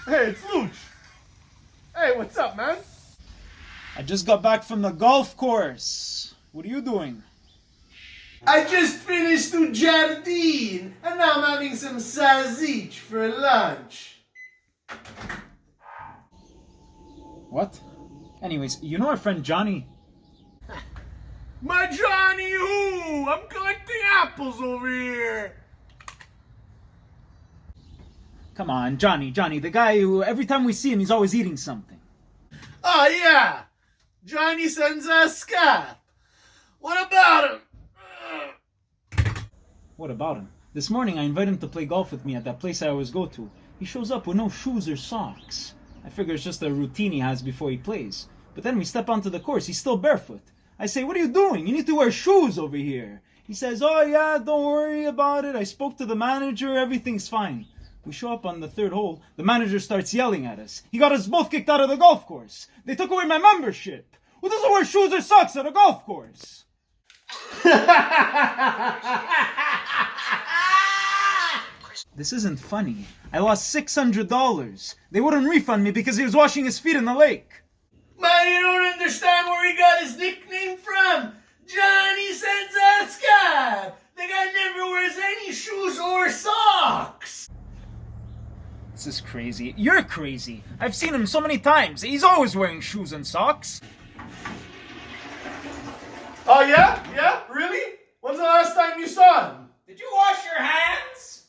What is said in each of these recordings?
Hey, it's Luch. Hey, what's up, man? I just got back from the golf course. What are you doing? I just finished the Jardine, and now I'm having some sausage for lunch. What? Anyways, you know our friend Johnny? My Johnny who? I'm collecting apples over here. Come on, Johnny, the guy who every time we see him, he's always eating something. Oh, yeah. Johnny Senza Scarpe. What about him? What about him? This morning I invited him to play golf with me at that place I always go to. He shows up with no shoes or socks. I figure it's just a routine he has before he plays. But then we step onto the course, he's still barefoot. I say, what are you doing? You need to wear shoes over here. He says, oh yeah, don't worry about it. I spoke to the manager, everything's fine. We show up on the third hole, the manager starts yelling at us. He got us both kicked out of the golf course. They took away my membership. Who doesn't wear shoes or socks at a golf course? This isn't funny. I lost $600. They wouldn't refund me because he was washing his feet in the lake. Man, you don't understand where he got his nickname from. Johnny Senza Scarpe. The guy never wears any shoes or socks. This is crazy. You're crazy. I've seen him so many times. He's always wearing shoes and socks. Oh, yeah? Yeah? Really? When's the last time you saw him? Did you wash your hands?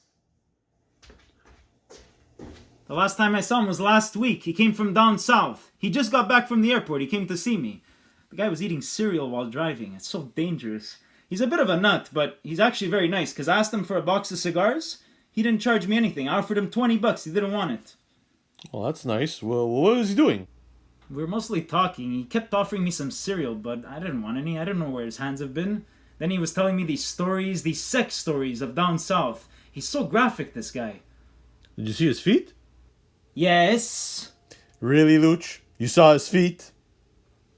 The last time I saw him was last week. He came from down south. He just got back from the airport. He came to see me. The guy was eating cereal while driving. It's so dangerous. He's a bit of a nut, but he's actually very nice, because I asked him for a box of cigars. He didn't charge me anything. I offered him $20. He didn't want it. Well, that's nice. Well, what was he doing? We were mostly talking. He kept offering me some cereal, but I didn't want any. I didn't know where his hands have been. Then he was telling me these stories, these sex stories of down south. He's so graphic, this guy. Did you see his feet? Yes. Really, Luch? You saw his feet?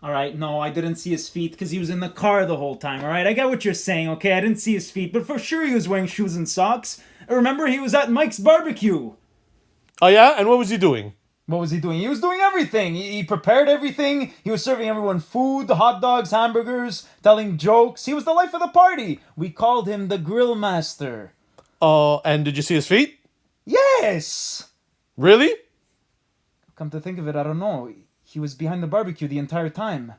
Alright, no, I didn't see his feet because he was in the car the whole time, alright? I get what you're saying, okay? I didn't see his feet, but for sure he was wearing shoes and socks. Remember, he was at Mike's barbecue. Oh, yeah? And what was he doing? What was he doing? He was doing everything. He prepared everything. He was serving everyone food, hot dogs, hamburgers, telling jokes. He was the life of the party. We called him the grill master. And did you see his feet? Yes! Really? Come to think of it, I don't know. He was behind the barbecue the entire time.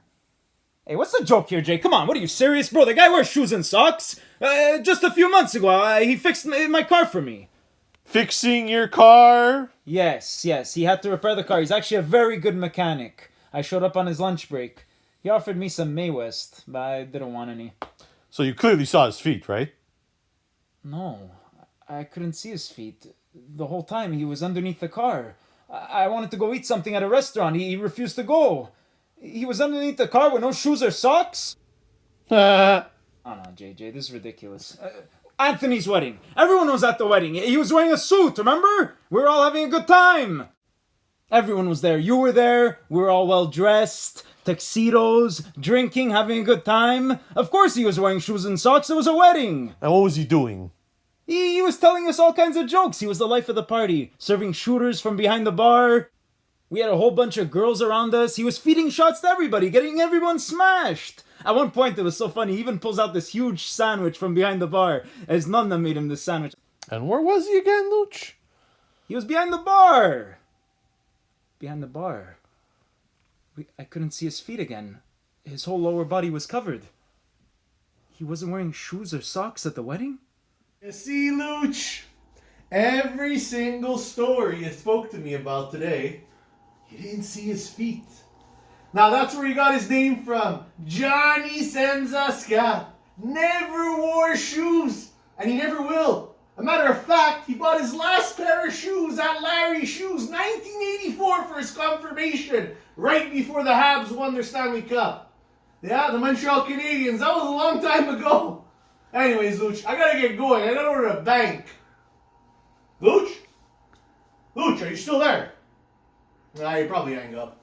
Hey, what's the joke here, Jay? Come on, what are you, serious? Bro, the guy wears shoes and socks. Just a few months ago, he fixed my car for me. Fixing your car? Yes, he had to repair the car. He's actually a very good mechanic. I showed up on his lunch break. He offered me some May West, but I didn't want any. So you clearly saw his feet, right? No, I couldn't see his feet. The whole time he was underneath the car. I wanted to go eat something at a restaurant. He refused to go. He was underneath the car with no shoes or socks? Oh no, JJ, this is ridiculous. Anthony's wedding. Everyone was at the wedding. He was wearing a suit, remember? We were all having a good time. Everyone was there. You were there. We were all well dressed. Tuxedos, drinking, having a good time. Of course he was wearing shoes and socks. It was a wedding. And what was he doing? He was telling us all kinds of jokes. He was the life of the party. Serving shooters from behind the bar. We had a whole bunch of girls around us. He was feeding shots to everybody, getting everyone smashed. At one point, it was so funny. He even pulls out this huge sandwich from behind the bar. His nonna made him this sandwich. And where was he again, Luch? He was behind the bar. Behind the bar. I couldn't see his feet again. His whole lower body was covered. He wasn't wearing shoes or socks at the wedding? You see, Luch, every single story you spoke to me about today, you didn't see his feet. Now that's where he got his name from. Johnny Senza Scarpe. Never wore shoes, and he never will. A matter of fact, he bought his last pair of shoes at Larry's Shoes, 1984, for his confirmation, right before the Habs won their Stanley Cup. Yeah, the Montreal Canadiens. That was a long time ago. Anyways, Luch, I gotta get going. I gotta go to the bank. Luch? Luch, are you still there? Nah, you probably hang up.